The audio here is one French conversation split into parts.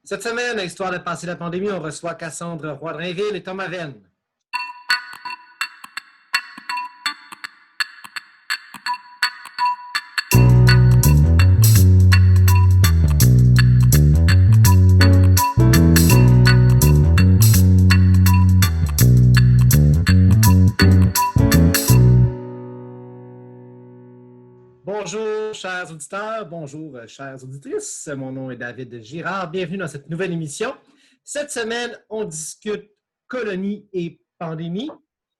Cette semaine, à Histoire de passer la pandémie, on reçoit Cassandre Roy-Drainville et Thomas Venn. Bonjour, chers auditeurs, bonjour, chères auditrices. Mon nom est David Girard. Bienvenue dans cette nouvelle émission. Cette semaine, on discute colonie et pandémie.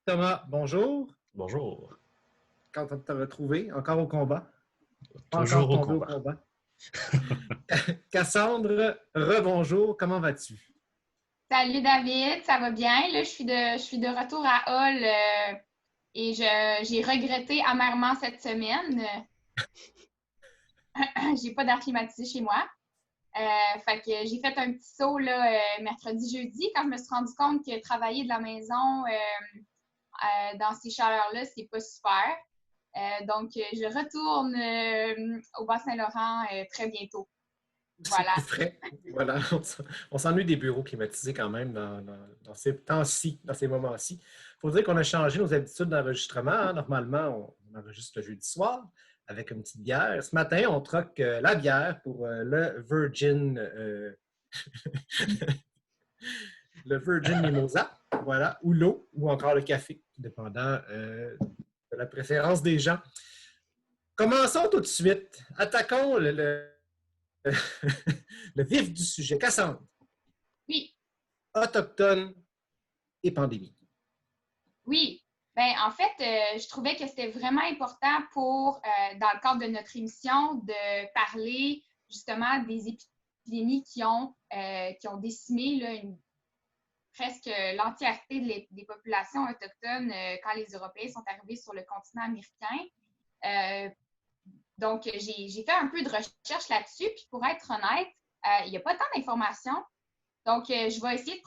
Thomas, bonjour. Bonjour. Content de te retrouver. Encore au combat. Pas encore Toujours au tombé au combat. combat. Cassandre, rebonjour. Comment vas-tu? Salut David, ça va bien? Là, je suis de retour à Hall et j'ai regretté amèrement cette semaine. J'ai pas d'air climatisé chez moi. Fait que j'ai fait un petit saut là, mercredi, jeudi, quand je me suis rendu compte que travailler de la maison dans ces chaleurs-là, c'est pas super. Donc, je retourne au Bas-Saint-Laurent très bientôt. Voilà. C'est frais. Voilà. On s'ennuie des bureaux climatisés quand même dans ces temps-ci, dans ces moments-ci. Il faut dire qu'on a changé nos habitudes d'enregistrement. Hein. Normalement, on enregistre le jeudi soir avec une petite bière. Ce matin, on troque la bière pour le Virgin, le Virgin Mimosa, voilà, ou l'eau, ou encore le café, dépendant de la préférence des gens. Commençons tout de suite. Attaquons le vif du sujet. Cassandre. Oui. Autochtones et pandémie. Oui. Ben, en fait, je trouvais que c'était vraiment important dans le cadre de notre émission, de parler justement des épidémies qui ont décimé là, presque l'entièreté des populations autochtones quand les Européens sont arrivés sur le continent américain. Donc, j'ai fait un peu de recherche là-dessus, puis pour être honnête, il n'y a pas tant d'informations. Donc, je vais essayer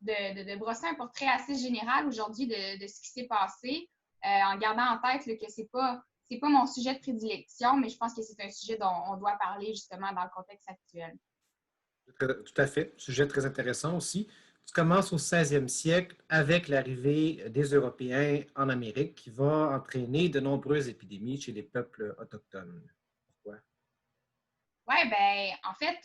de brosser un portrait assez général aujourd'hui de ce qui s'est passé, en gardant en tête là, que c'est pas mon sujet de prédilection, mais je pense que c'est un sujet dont on doit parler justement dans le contexte actuel. Tout à fait. Sujet très intéressant aussi. Tu commences au 16e siècle avec l'arrivée des Européens en Amérique qui va entraîner de nombreuses épidémies chez les peuples autochtones. Pourquoi? Oui, ben en fait,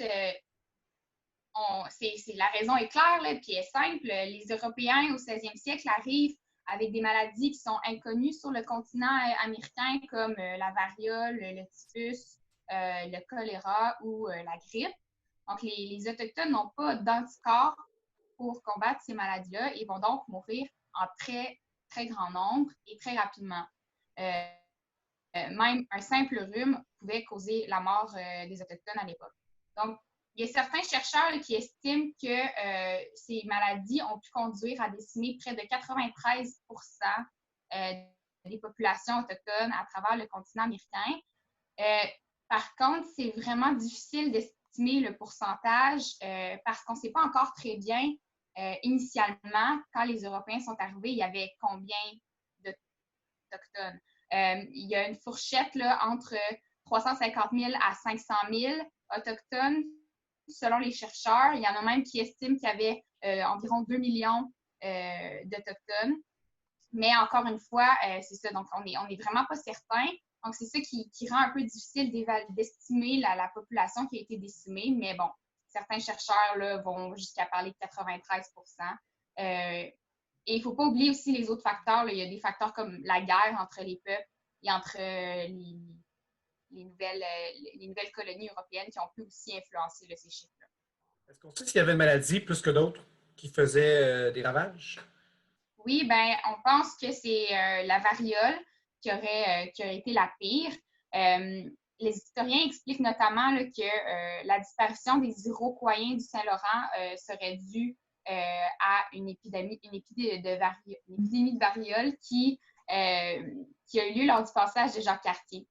la raison est claire, là, puis est simple. Les Européens au 16e siècle arrivent avec des maladies qui sont inconnues sur le continent américain, comme la variole, le typhus, le choléra ou la grippe. Donc, les Autochtones n'ont pas d'anticorps pour combattre ces maladies-là et vont donc mourir en très, très grand nombre et très rapidement. Même un simple rhume pouvait causer la mort des Autochtones à l'époque. Donc, il y a certains chercheurs là, qui estiment que ces maladies ont pu conduire à décimer près de 93 des populations autochtones à travers le continent américain. Par contre, c'est vraiment difficile d'estimer le pourcentage parce qu'on ne sait pas encore très bien initialement, quand les Européens sont arrivés, il y avait combien d'Autochtones. Il y a une fourchette là, entre 350 000 à 500 000 Autochtones selon les chercheurs. Il y en a même qui estiment qu'il y avait environ 2 millions d'Autochtones. Mais encore une fois, c'est ça. Donc, on est vraiment pas certain. Donc, c'est ça qui rend un peu difficile d'estimer la population qui a été décimée. Mais bon, certains chercheurs là, vont jusqu'à parler de 93 Et il ne faut pas oublier aussi les autres facteurs. Là. Il y a des facteurs comme la guerre entre les peuples et entre les nouvelles colonies européennes qui ont pu aussi influencer là, ces chiffres-là. Est-ce qu'on sait s'il y avait une maladie plus que d'autres qui faisait des ravages? Oui, ben, on pense que c'est la variole qui aurait été la pire. Les historiens expliquent notamment là, que la disparition des Iroquois du Saint-Laurent serait due à une épidémie de variole qui a eu lieu lors du passage de Jacques Cartier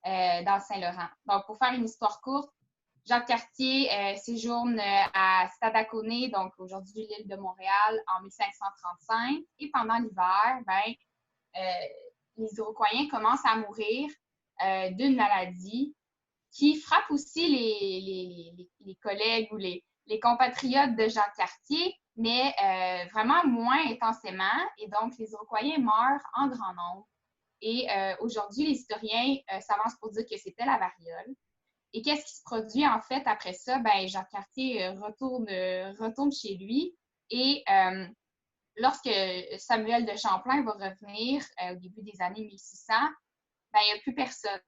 dans le Saint-Laurent. Donc, pour faire une histoire courte, Jacques Cartier séjourne à Stadacone, donc aujourd'hui l'île de Montréal, en 1535. Et pendant l'hiver, les Iroquois commencent à mourir d'une maladie qui frappe aussi les collègues ou les les compatriotes de Jacques Cartier, mais vraiment moins intensément. Et donc, les Iroquois meurent en grand nombre. Et aujourd'hui, les historiens s'avancent pour dire que c'était la variole. Et qu'est-ce qui se produit en fait après ça? Ben, Jacques Cartier retourne chez lui et lorsque Samuel de Champlain va revenir au début des années 1600, ben, il n'y a plus personne.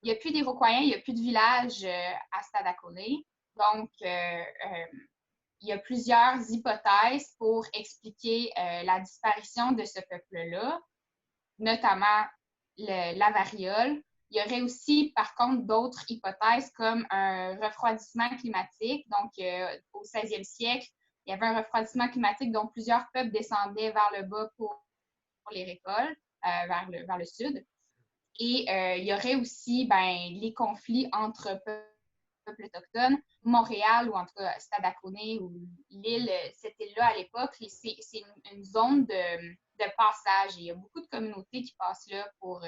Il n'y a plus d'Iroquois, il n'y a plus de village à Stadacone. Donc, il y a plusieurs hypothèses pour expliquer la disparition de ce peuple-là, notamment la variole. Il y aurait aussi, par contre, d'autres hypothèses comme un refroidissement climatique. Donc, au 16e siècle, il y avait un refroidissement climatique dont plusieurs peuples descendaient vers le bas pour les récoltes, vers le sud. Et il y aurait aussi les conflits entre peuples autochtones. Montréal, ou en tout cas Stadacone, ou l'île, cette île-là à l'époque, c'est une zone de passage. Il y a beaucoup de communautés qui passent là pour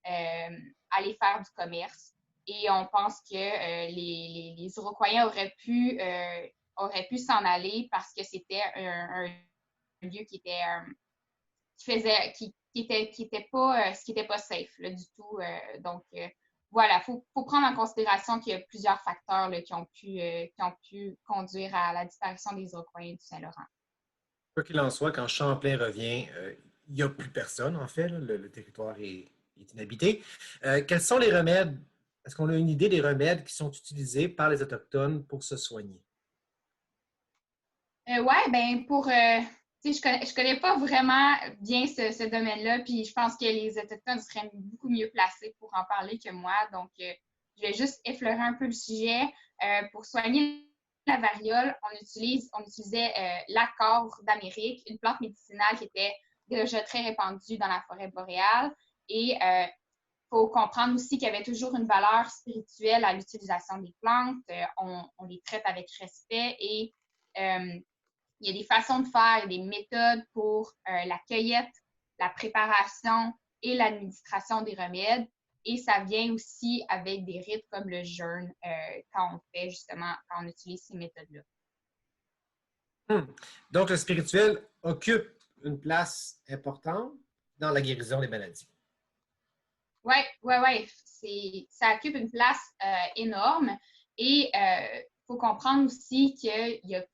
aller faire du commerce. Et on pense que les Iroquois auraient pu s'en aller parce que c'était un lieu qui était qui était pas safe là, du tout. Donc voilà, faut prendre en considération qu'il y a plusieurs facteurs là, qui ont pu conduire à la disparition des Iroquois du Saint-Laurent. Quoi qu'il en soit, quand Champlain revient, il n'y a plus personne, en fait. Là. Le territoire est inhabité. Quels sont les remèdes? Est-ce qu'on a une idée des remèdes qui sont utilisés par les Autochtones pour se soigner? Ouais, ben je connais pas vraiment bien ce domaine-là, puis je pense que les Autochtones seraient beaucoup mieux placés pour en parler que moi. Donc, je vais juste effleurer un peu le sujet. Pour soigner la variole, on utilisait l'accord d'Amérique, une plante médicinale qui était déjà très répandue dans la forêt boréale. Et il faut comprendre aussi qu'il y avait toujours une valeur spirituelle à l'utilisation des plantes. On les traite avec respect et il y a des façons de faire, des méthodes pour la cueillette, la préparation et l'administration des remèdes. Et ça vient aussi avec des rites comme le jeûne quand on utilise ces méthodes-là. Donc, le spirituel occupe une place importante dans la guérison des maladies. Oui. Ça occupe une place énorme. Et il faut comprendre aussi qu'il y a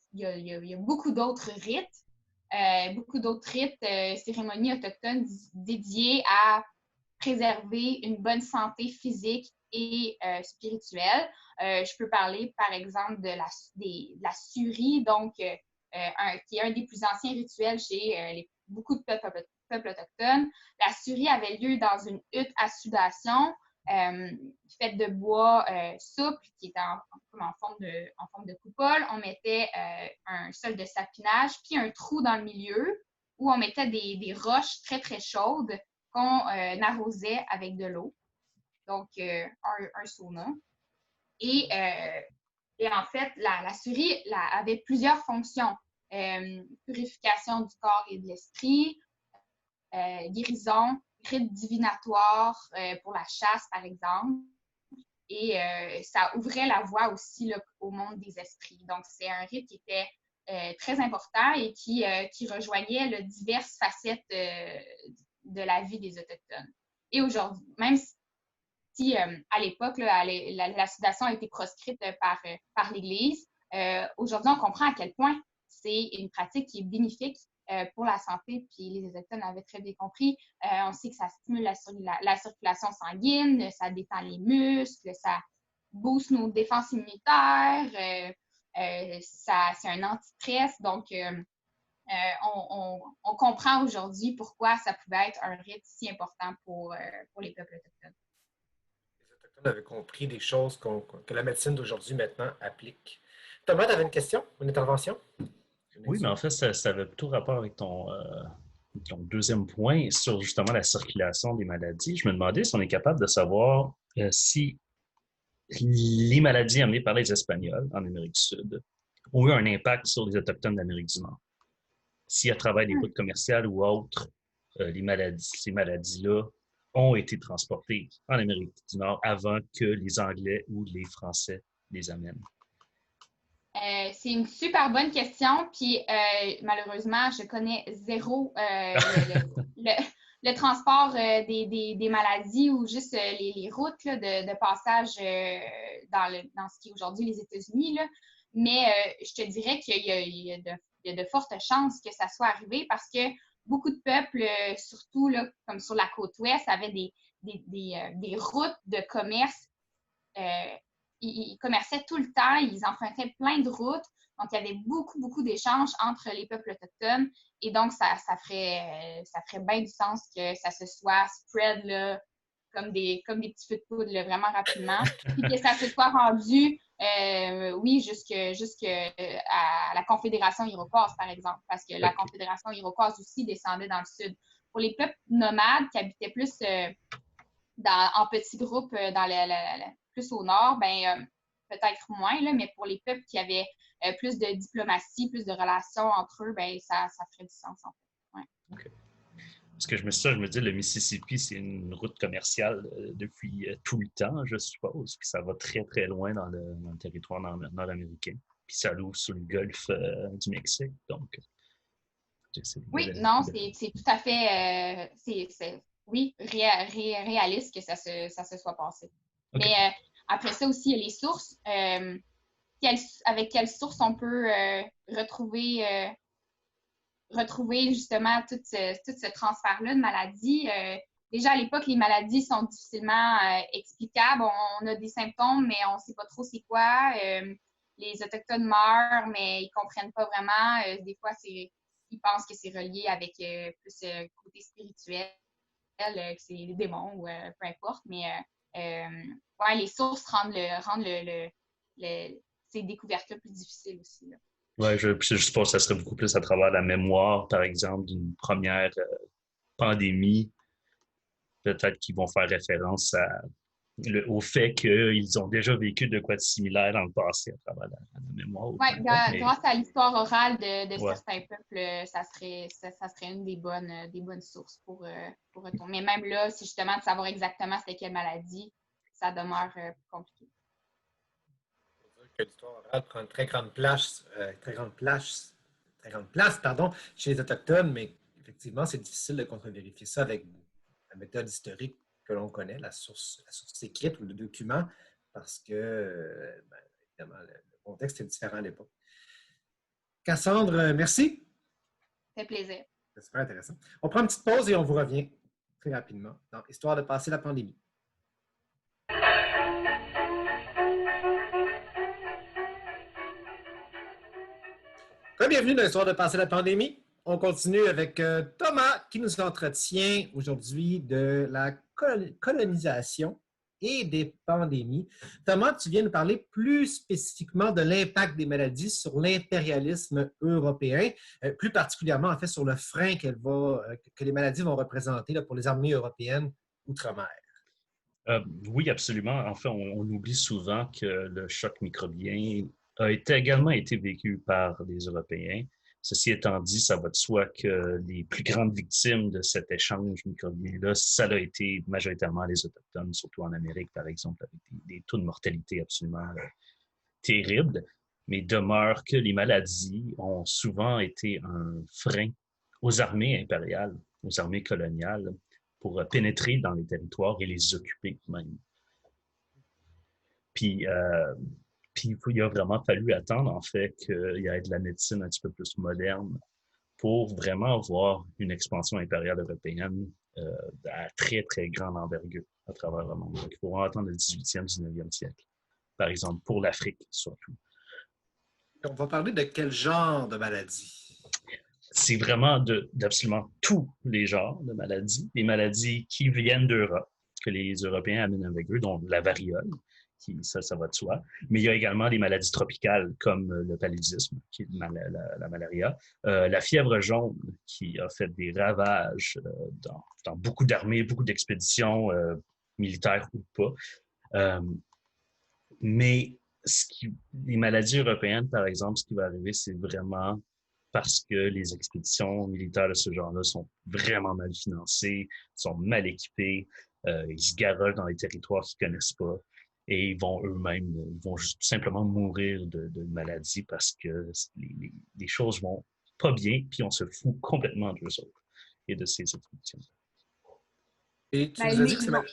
beaucoup d'autres rites, cérémonies autochtones dédiées à préserver une bonne santé physique et spirituelle. Je peux parler, par exemple, de la surie, donc, qui est un des plus anciens rituels chez beaucoup de peuples autochtones. La surie avait lieu dans une hutte à sudation faite de bois souple, qui était en forme de coupole. On mettait un sol de sapinage, puis un trou dans le milieu où on mettait des roches très, très chaudes qu'on arrosait avec de l'eau. Donc, un sauna. Et en fait, la surie avait plusieurs fonctions. Purification du corps et de l'esprit, guérison, rite divinatoire pour la chasse, par exemple. Et ça ouvrait la voie aussi là, au monde des esprits. Donc, c'est un rite qui était très important et qui rejoignait là, diverses facettes de la vie des Autochtones. Et aujourd'hui, même si à l'époque, la sudation a été proscrite par l'Église, aujourd'hui, on comprend à quel point c'est une pratique qui est bénéfique pour la santé, puis les Autochtones avaient très bien compris. On sait que ça stimule la circulation sanguine, ça détend les muscles, ça booste nos défenses immunitaires, c'est un anti-stress. Donc, on comprend aujourd'hui pourquoi ça pouvait être un rite si important pour les peuples autochtones. Les Autochtones avaient compris des choses que la médecine d'aujourd'hui maintenant applique. Thomas, tu avais une question, une intervention? Oui, mais en fait, ça avait tout rapport avec ton deuxième point sur justement la circulation des maladies. Je me demandais si on est capable de savoir si les maladies amenées par les Espagnols en Amérique du Sud ont eu un impact sur les Autochtones d'Amérique du Nord. Si à travers des routes commerciales ou autres, ces maladies-là ont été transportées en Amérique du Nord avant que les Anglais ou les Français les amènent. C'est une super bonne question, puis malheureusement, je connais zéro le transport des maladies ou juste les routes là, de passage dans ce qui est aujourd'hui les États-Unis. Là. Mais je te dirais qu'il y a de fortes chances que ça soit arrivé parce que beaucoup de peuples, surtout là, comme sur la côte ouest, avaient des routes de commerce. Ils commerçaient tout le temps, ils empruntaient plein de routes. Donc, il y avait beaucoup, beaucoup d'échanges entre les peuples autochtones. Et donc, ça ferait bien du sens que ça se soit spread là, comme des petits feux de poudre là, vraiment rapidement. Puis que ça se soit rendu, oui, jusque à la Confédération iroquoise, par exemple. Parce que la Confédération iroquoise aussi descendait dans le sud. Pour les peuples nomades qui habitaient plus en petits groupes plus au nord, ben peut-être moins, là, mais pour les peuples qui avaient plus de diplomatie, plus de relations entre eux, ben ça ferait du sens, en fait. Ouais. Okay. Parce que je me dis, le Mississippi, c'est une route commerciale depuis tout le temps, je suppose, puis ça va très, très loin dans le territoire nord-américain, puis ça l'ouvre sur le golfe du Mexique, donc... Oui, non, c'est tout à fait... oui, réaliste que ça se soit passé. Okay. Mais après ça aussi, il y a les sources. Avec quelles sources on peut retrouver justement tout ce transfert-là de maladies. Déjà, à l'époque, les maladies sont difficilement explicables. On a des symptômes, mais on ne sait pas trop c'est quoi. Les Autochtones meurent, mais ils ne comprennent pas vraiment. Des fois, ils pensent que c'est relié avec plus le côté spirituel, que c'est les démons ou peu importe. Mais ouais, les sources rendent ces découvertes-là plus difficiles aussi. Oui, je suppose que ça serait beaucoup plus à travers la mémoire, par exemple, d'une première pandémie. Peut-être qu'ils vont faire référence au fait qu'ils ont déjà vécu de quoi de similaire dans le passé à travers la mémoire. Oui, grâce à l'histoire orale de certains peuples, ça serait une des bonnes sources pour retourner. Mais même là, si justement de savoir exactement c'était quelle maladie, ça demeure plus compliqué. Que l'histoire orale prend une très grande place chez les Autochtones, mais effectivement, c'est difficile de contre-vérifier ça avec la méthode historique que l'on connaît, la source écrite ou le document, parce que, évidemment, le contexte est différent à l'époque. Cassandre, merci. Ça fait plaisir. C'est super intéressant. On prend une petite pause et on vous revient très rapidement dans Histoire de passer la pandémie. Bienvenue dans l'Histoire de passer la pandémie. On continue avec Thomas qui nous entretient aujourd'hui de la colonisation et des pandémies. Thomas, tu viens nous parler plus spécifiquement de l'impact des maladies sur l'impérialisme européen, plus particulièrement en fait sur le frein que les maladies vont représenter là, pour les armées européennes outre-mer. Oui, absolument. En fait, on oublie souvent que le choc microbien a également été vécu par les Européens. Ceci étant dit, ça va de soi que les plus grandes victimes de cet échange microbien-là, ça a été majoritairement les Autochtones, surtout en Amérique, par exemple, avec des taux de mortalité absolument terribles. Mais demeure que les maladies ont souvent été un frein aux armées impériales, aux armées coloniales, pour pénétrer dans les territoires et les occuper même. Puis il a vraiment fallu attendre, en fait, qu'il y ait de la médecine un petit peu plus moderne pour vraiment avoir une expansion impériale européenne à très, très grande envergure à travers le monde. Donc, il faut attendre le 18e, 19e siècle, par exemple, pour l'Afrique surtout. On va parler de quel genre de maladie? C'est vraiment d'absolument tous les genres de maladies. Les maladies qui viennent d'Europe, que les Européens amènent avec eux, dont la variole, ça va de soi. Mais il y a également des maladies tropicales comme le paludisme, qui est la malaria, la fièvre jaune, qui a fait des ravages dans beaucoup d'armées, beaucoup d'expéditions militaires ou pas. Mais les maladies européennes, par exemple, ce qui va arriver, c'est vraiment parce que les expéditions militaires de ce genre-là sont vraiment mal financées, sont mal équipées, ils se garochent dans les territoires qu'ils ne connaissent pas. et ils vont eux-mêmes, ils vont juste tout simplement mourir de maladie parce que les choses vont pas bien, puis on se fout complètement d'eux autres et de ces expéditions. Et tu Ben, nous as dit lui, que c'est mal...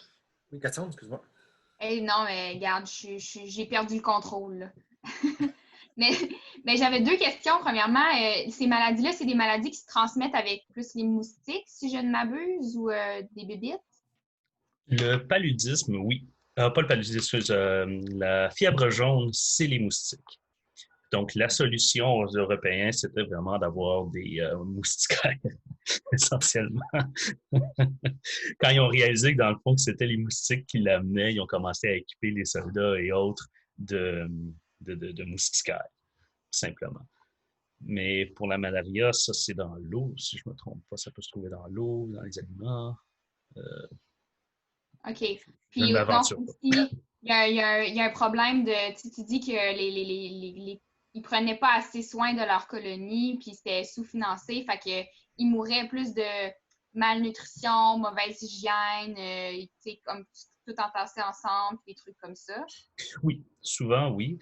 Oui, Cassandre, excuse-moi. non, mais regarde, j'ai perdu le contrôle, là. Mais, mais j'avais deux questions. Premièrement, ces maladies-là, c'est des maladies qui se transmettent avec plus les moustiques, si je ne m'abuse, ou des bébites? Le paludisme, oui. Pas le paludisme, excuse, la fièvre jaune, c'est les moustiques. Donc, la solution aux Européens, c'était vraiment d'avoir des moustiquaires, essentiellement. Quand ils ont réalisé que, dans le fond, que c'était les moustiques qui l'amenaient, ils ont commencé à équiper les soldats et autres de, de moustiquaires, tout simplement. Mais pour la malaria, ça, c'est dans l'eau, si je ne me trompe pas. Ça peut se trouver dans l'eau, dans les aliments. OK. Je ne Puis, donc, m'aventure pas. aussi, il y a un problème de. Tu dis que ils prenaient pas assez soin de leur colonie, puis c'était sous-financé, fait que ils mouraient plus de malnutrition, mauvaise hygiène, tu sais, comme tout entassé ensemble, puis des trucs comme ça. Oui, souvent, oui.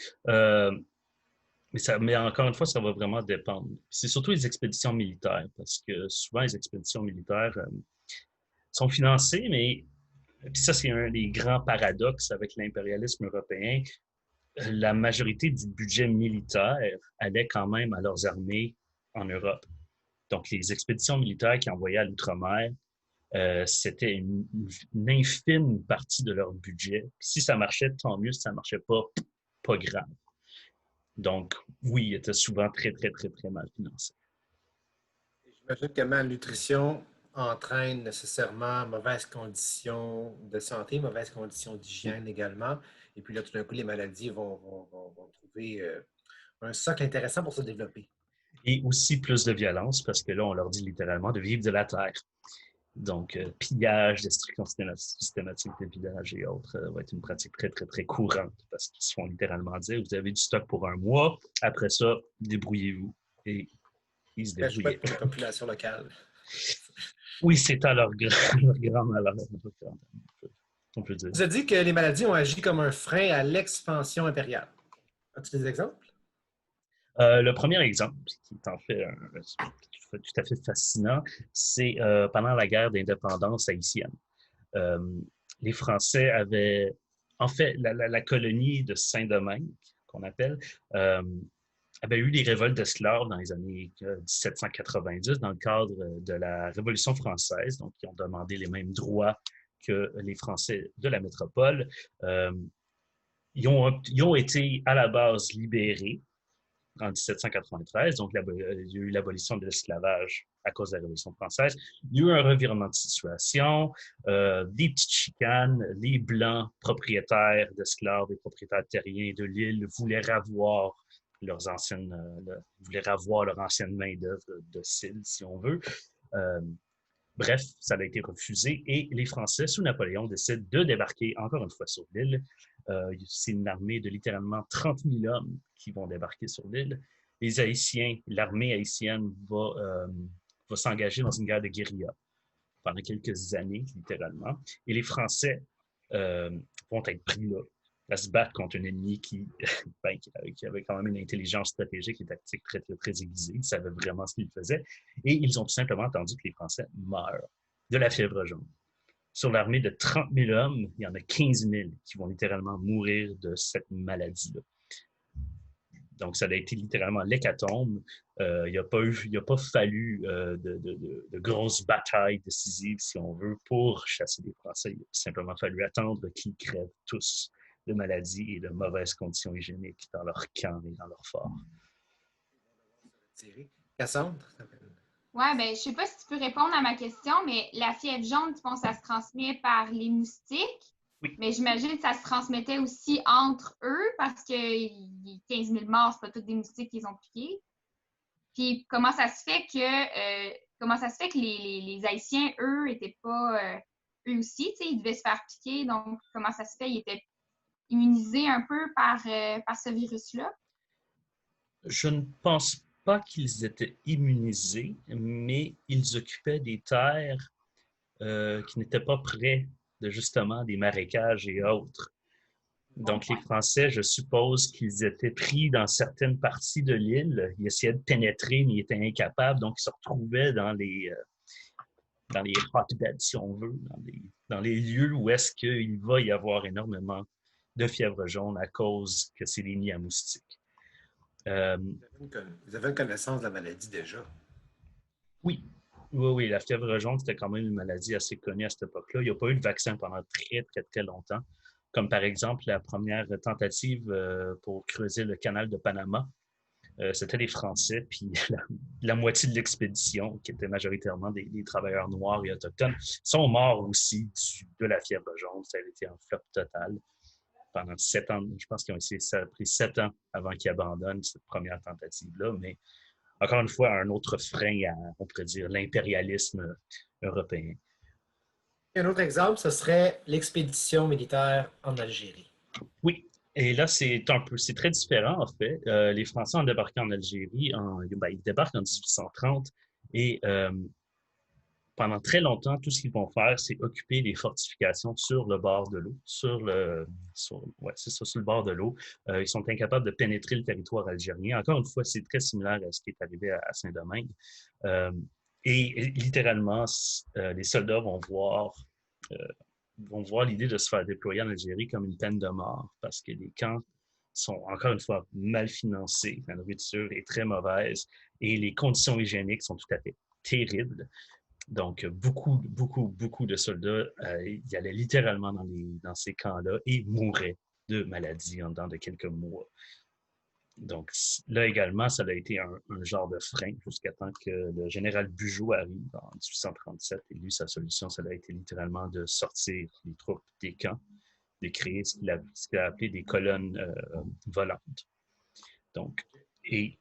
Mais encore une fois, ça va vraiment dépendre. C'est surtout les expéditions militaires, parce que souvent, les expéditions militaires sont financées, mais puis ça, c'est un des grands paradoxes avec l'impérialisme européen. La majorité du budget militaire allait quand même à leurs armées en Europe. Donc, les expéditions militaires qui envoyaient à l'outre-mer, c'était une infime partie de leur budget. Si ça marchait, tant mieux. Si ça marchait pas, pas grave. Donc, oui, il était souvent très, très, très, très mal financé. J'imagine que malnutrition entraîne nécessairement mauvaises conditions de santé, mauvaises conditions d'hygiène également. Et puis là, tout d'un coup, les maladies vont trouver un socle intéressant pour se développer. Et aussi plus de violence, parce que là, on leur dit littéralement de vivre de la terre. Donc, pillage, destruction systématique de village et autres va être une pratique très, très, très courante parce qu'ils se font littéralement dire, vous avez du stock pour un mois, après ça, débrouillez-vous. Et ils se Ben, je débrouillaient. souhaite pour les populations locales. Oui, c'est à leur leur grand malheur, on peut dire. Vous avez dit que les maladies ont agi comme un frein à l'expansion impériale. As-tu des exemples? Le premier exemple, qui est en fait tout à fait fascinant, c'est pendant la guerre d'indépendance haïtienne. Euh, les Français avaient, en fait, la colonie de Saint-Domingue, qu'on appelle, euh, avait eu des révoltes d'esclaves dans les années 1790 dans le cadre de la Révolution française. Donc, ils ont demandé les mêmes droits que les Français de la métropole. Ils ont été à la base libérés en 1793, donc il y a eu l'abolition de l'esclavage à cause de la Révolution française. Il y a eu un revirement de situation, des petites chicanes. Les Blancs, propriétaires d'esclaves et propriétaires terriens de l'île, voulaient ravoir leurs anciennes, voulaient ravoir leur ancienne main-d'œuvre docile, si on veut. Euh, Bref, ça a été refusé et les Français, sous Napoléon, décident de débarquer encore une fois sur l'île. C'est une armée de littéralement 30 000 hommes qui vont débarquer sur l'île. Les Haïtiens, l'armée haïtienne va s'engager dans une guerre de guérilla pendant quelques années, littéralement. Et les Français vont être pris là, à se battre contre un ennemi ben, qui avait quand même une intelligence stratégique et tactique très, très, très aiguisée. Ils savaient vraiment ce qu'ils faisaient. Et ils ont tout simplement attendu que les Français meurent de la fièvre jaune. Sur l'armée de 30 000 hommes, il y en a 15 000 qui vont littéralement mourir de cette maladie-là. Donc, ça a été littéralement l'hécatombe. Il n'a pas fallu de grosses batailles décisives, si on veut, pour chasser les Français. Il a simplement fallu attendre qu'ils crèvent tous de maladies et de mauvaises conditions hygiéniques dans leur camp et dans leur fort. Cassandre? Ouais, ben, je sais pas si tu peux répondre à ma question, mais la fièvre jaune, tu penses que ça se transmet par les moustiques? Oui. Mais j'imagine que ça se transmettait aussi entre eux parce que 15 000 morts, c'est pas tous des moustiques qu'ils ont piqués. Puis comment ça se fait que les Haïtiens, eux, étaient pas eux aussi, tu sais, ils devaient se faire piquer, donc comment ça se fait? Ils étaient immunisés un peu par ce virus-là? Je ne pense pas qu'ils étaient immunisés, mais ils occupaient des terres qui n'étaient pas près de justement des marécages et autres. Donc, les Français, je suppose qu'ils étaient pris dans certaines parties de l'île. Ils essayaient de pénétrer, mais ils étaient incapables. Donc, ils se retrouvaient dans les hotbeds, si on veut, dans les lieux où est-ce qu'il va y avoir énormément de fièvre jaune à cause que c'est des nids à moustiques. Euh, Vous avez une connaissance de la maladie déjà. oui, oui, la fièvre jaune, c'était quand même une maladie assez connue à cette époque-là. Il n'y a pas eu de vaccin pendant très, très, très longtemps. Comme par exemple la première tentative pour creuser le canal de Panama. C'était les Français, puis la moitié de l'expédition, qui était majoritairement des travailleurs noirs et autochtones, sont morts aussi de la fièvre jaune. Ça a été un flop total pendant 7 ans. Je pense qu'ils ont essayé, ça a pris 7 ans avant qu'ils abandonnent cette première tentative-là. Mais encore une fois, un autre frein à, on pourrait dire, l'impérialisme européen. Un autre exemple, ce serait l'expédition militaire en Algérie. Oui, et là, c'est très différent, en fait. Les Français ont débarqué en Algérie, ils débarquent en 1830 et pendant très longtemps, tout ce qu'ils vont faire, c'est occuper les fortifications sur le bord de l'eau, sur le bord de l'eau. Ils sont incapables de pénétrer le territoire algérien. Encore une fois, c'est très similaire à ce qui est arrivé à Saint-Domingue. Et littéralement, les soldats vont voir l'idée de se faire déployer en Algérie comme une peine de mort parce que les camps sont encore une fois mal financés, la nourriture est très mauvaise et les conditions hygiéniques sont tout à fait terribles. Donc, beaucoup de soldats y allaient littéralement dans ces camps-là et mouraient de maladies en dedans de quelques mois. Donc, là également, ça a été un genre de frein jusqu'à temps que le général Bugeaud arrive en 1837. Et lui, sa solution, ça a été littéralement de sortir les troupes des camps, de créer ce qu'il a appelé des colonnes volantes. Donc, et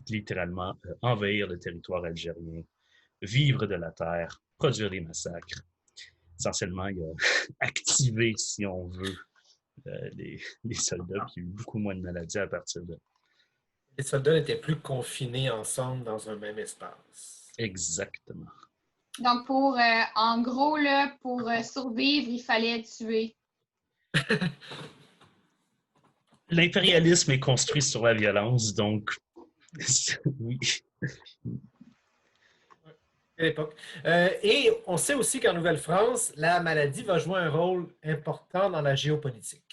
littéralement envahir le territoire algérien, vivre de la terre, produire des massacres. Essentiellement, il a activé, si on veut, les soldats, puis il y a eu beaucoup moins de maladies à partir de là. Les soldats n'étaient plus confinés ensemble dans un même espace. Exactement. Donc, en gros, là, pour survivre, il fallait tuer. L'impérialisme est construit sur la violence, donc oui. À l'époque. Et on sait aussi qu'en Nouvelle-France, la maladie va jouer un rôle important dans la géopolitique.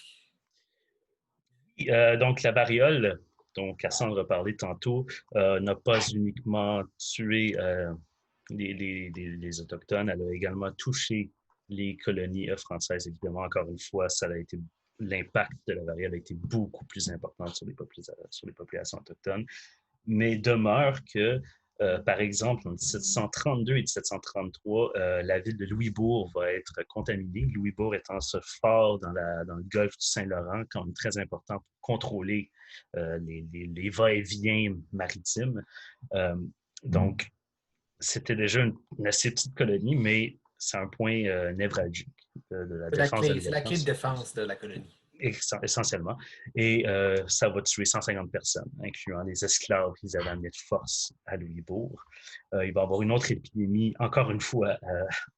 Donc, la variole, dont Cassandre parlait tantôt, n'a pas uniquement tué les Autochtones, elle a également touché les colonies françaises. Évidemment, encore une fois, l'impact de la variole a été beaucoup plus important sur les populations autochtones, mais demeure que par exemple, en 1732 et 1733, la ville de Louisbourg va être contaminée. Louisbourg étant ce fort dans le golfe du Saint-Laurent, quand même très important pour contrôler les va-et-vient maritimes. Donc, c'était déjà une assez petite colonie, mais c'est un point névralgique de la défense de la C'est la clé de défense de la colonie. Essentiellement. Et ça va tuer 150 personnes, incluant les esclaves qu'ils avaient amenés de force à Louisbourg. Il va y avoir une autre épidémie, encore une fois,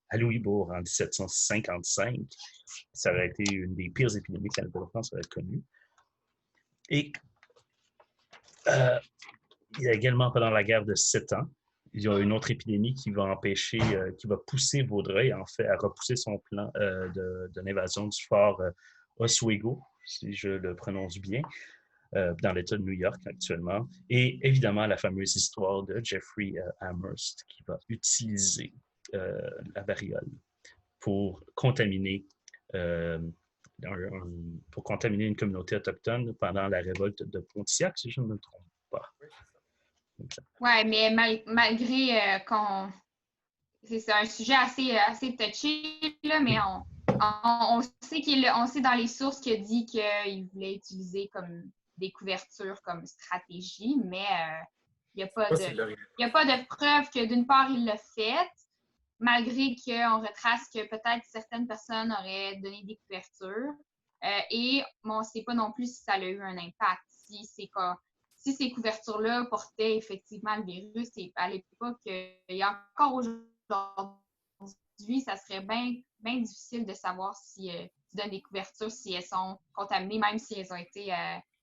à Louisbourg en 1755. Ça aurait été une des pires épidémies que la Nouvelle-France aurait connue. Et il y a également, pendant la guerre de 7 ans, il y a une autre épidémie qui va qui va pousser Vaudreuil, en fait, à repousser son plan d'invasion du fort Oswego, si je le prononce bien, dans l'État de New York actuellement. Et évidemment, la fameuse histoire de Jeffrey Amherst qui va utiliser la variole pour contaminer une communauté autochtone pendant la révolte de Pontiac, si je ne me trompe pas. Oui, mais malgré qu'on... C'est un sujet assez touché, là, mais on sait dans les sources qu'il a dit qu'il voulait utiliser comme des couvertures comme stratégie, mais il n'y a pas de preuve que d'une part il l'a fait, malgré qu'on retrace que peut-être certaines personnes auraient donné des couvertures. Et on ne sait pas non plus si ça a eu un impact. Si ces couvertures-là portaient effectivement le virus, et à l'époque, il y a encore aujourd'hui, ça serait bien bien difficile de savoir si tu donnes des couvertures, si elles sont contaminées, même si elles ont été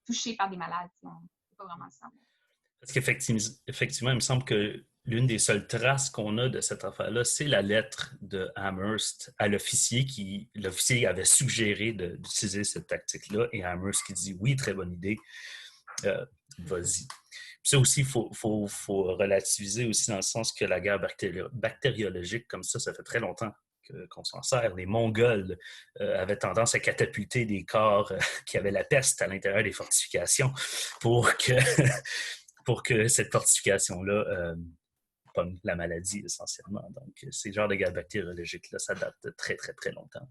touchées par des maladies. On ne peut pas vraiment le savoir. Parce qu'effectivement, il me semble que l'une des seules traces qu'on a de cette affaire-là, c'est la lettre de Amherst à l'officier l'officier avait suggéré d'utiliser cette tactique-là et Amherst qui dit oui, très bonne idée, vas-y. Ça aussi, il faut relativiser aussi dans le sens que la guerre bactériologique, comme ça fait très longtemps qu'on s'en sert. Les Mongols avaient tendance à catapulter des corps qui avaient la peste à l'intérieur des fortifications pour que cette fortification-là pogne la maladie essentiellement. Donc, ces genres de guerre bactériologique-là, ça date de très, très, très longtemps.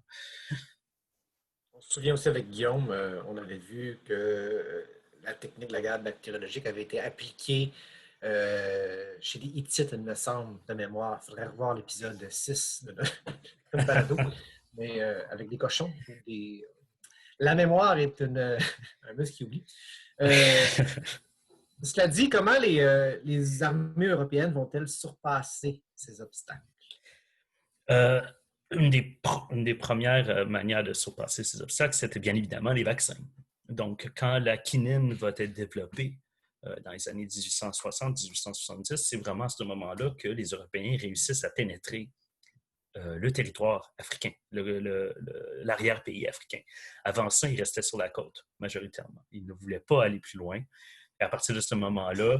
On se souvient aussi avec Guillaume, on avait vu que la technique de la guerre bactériologique avait été appliquée chez les Hittites, il me semble, de mémoire. Il faudrait revoir l'épisode 6 de notre balado, mais avec des cochons. La mémoire est un muscle qui oublie. Cela dit, comment les armées européennes vont-elles surpasser ces obstacles? Une des premières manières de surpasser ces obstacles, c'était bien évidemment les vaccins. Donc, quand la quinine va être développée dans les années 1860-1870, c'est vraiment à ce moment-là que les Européens réussissent à pénétrer le territoire africain, l'arrière-pays africain. Avant ça, ils restaient sur la côte, majoritairement. Ils ne voulaient pas aller plus loin. Et à partir de ce moment-là,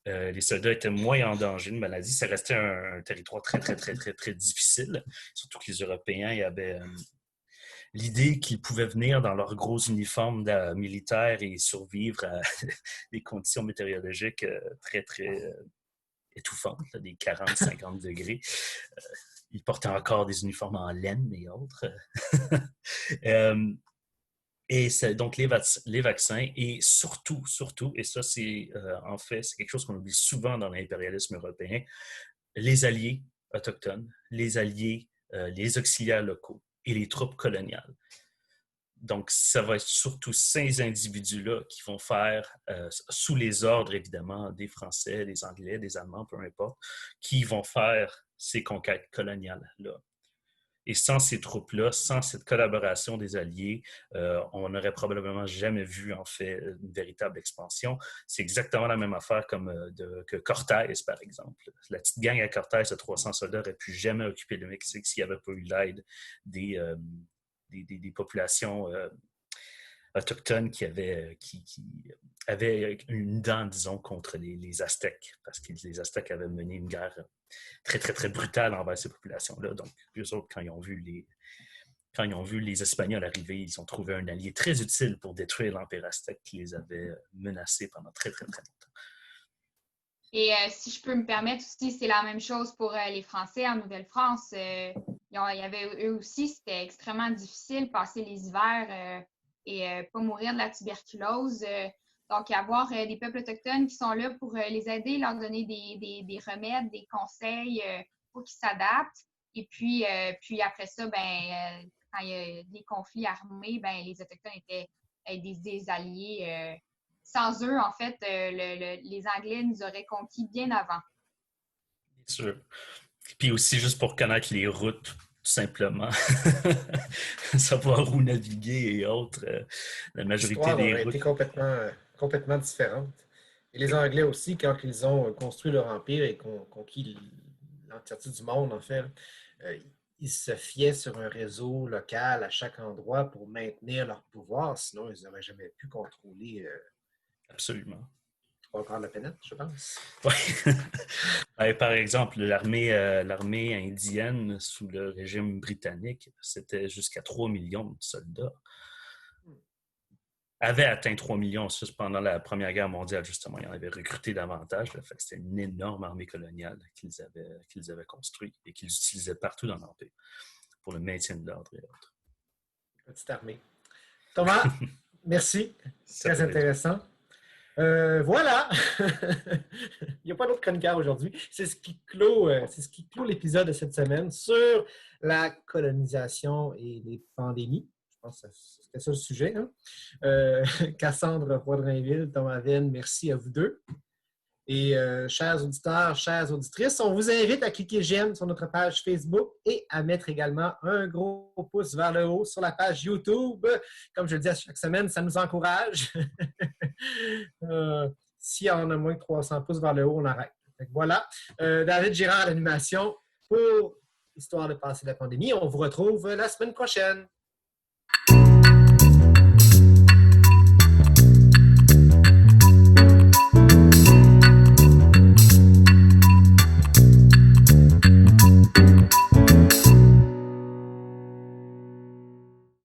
les soldats étaient moins en danger de maladie. Ça restait un territoire très, très, très, très, très difficile. Surtout que les Européens avaient l'idée qu'ils pouvaient venir dans leurs gros uniformes militaires et survivre à des conditions météorologiques très, très étouffantes, là, des 40-50 degrés. Ils portaient encore des uniformes en laine et autres. Et donc, les vaccins et surtout, et ça, c'est en fait, c'est quelque chose qu'on oublie souvent dans l'impérialisme européen, les alliés autochtones, les alliés, les auxiliaires locaux et les troupes coloniales. Donc, ça va être surtout ces individus-là qui vont faire, sous les ordres, évidemment, des Français, des Anglais, des Allemands, peu importe, qui vont faire ces conquêtes coloniales-là. Et sans ces troupes-là, sans cette collaboration des Alliés, on n'aurait probablement jamais vu, en fait, une véritable expansion. C'est exactement la même affaire que Cortés, par exemple. La petite gang à Cortés de 300 soldats n'aurait pu jamais occuper le Mexique s'il n'y avait pas eu l'aide des populations autochtones qui avaient une dent, disons, contre les Aztèques, parce que les Aztèques avaient mené une guerre très, très, très brutale envers ces populations-là. Donc, eux autres, quand ils ont vu les Espagnols arriver, ils ont trouvé un allié très utile pour détruire l'Empire aztèque qui les avait menacés pendant très, très, très longtemps. Et si je peux me permettre aussi, c'est la même chose pour les Français en Nouvelle-France. Il y avait eux aussi, c'était extrêmement difficile passer les hivers et pas mourir de la tuberculose. Donc, avoir des peuples autochtones qui sont là pour les aider, leur donner des remèdes, des conseils pour qu'ils s'adaptent. Et puis après ça, quand il y a des conflits armés, les Autochtones étaient des alliés. Sans eux, en fait, les Anglais nous auraient conquis bien avant. Bien sûr. Puis aussi, juste pour connaître les routes, tout simplement. Savoir où naviguer et autres. La majorité des routes. L'histoire aurait été complètement différente. Et les Anglais aussi, quand ils ont construit leur empire et conquis l'entièreté du monde, en fait, ils se fiaient sur un réseau local à chaque endroit pour maintenir leur pouvoir. Sinon, ils n'auraient jamais pu contrôler... Absolument. Pas encore la pénètre, je pense. Oui. Par exemple, l'armée indienne sous le régime britannique, c'était jusqu'à 3 millions de soldats. Avait atteint 3 millions pendant la Première Guerre mondiale, justement. Ils en avaient recruté davantage. Fait que c'était une énorme armée coloniale qu'ils avaient construite et qu'ils utilisaient partout dans l'Empire pour le maintien de l'ordre et autres. Petite armée. Thomas, merci. Très intéressant. Voilà! Il n'y a pas d'autre chroniqueur aujourd'hui. C'est ce qui clôt l'épisode de cette semaine sur la colonisation et les pandémies. Je pense que c'était ça le sujet. Hein? Cassandre Poidrinville, Thomas Venn, merci à vous deux. Et chers auditeurs, chères auditrices, on vous invite à cliquer j'aime sur notre page Facebook et à mettre également un gros pouce vers le haut sur la page YouTube. Comme je le dis à chaque semaine, ça nous encourage. Si on a moins que 300 pouces vers le haut, on arrête. Donc, voilà. David Girard à l'animation pour Histoire de passer la pandémie. On vous retrouve la semaine prochaine.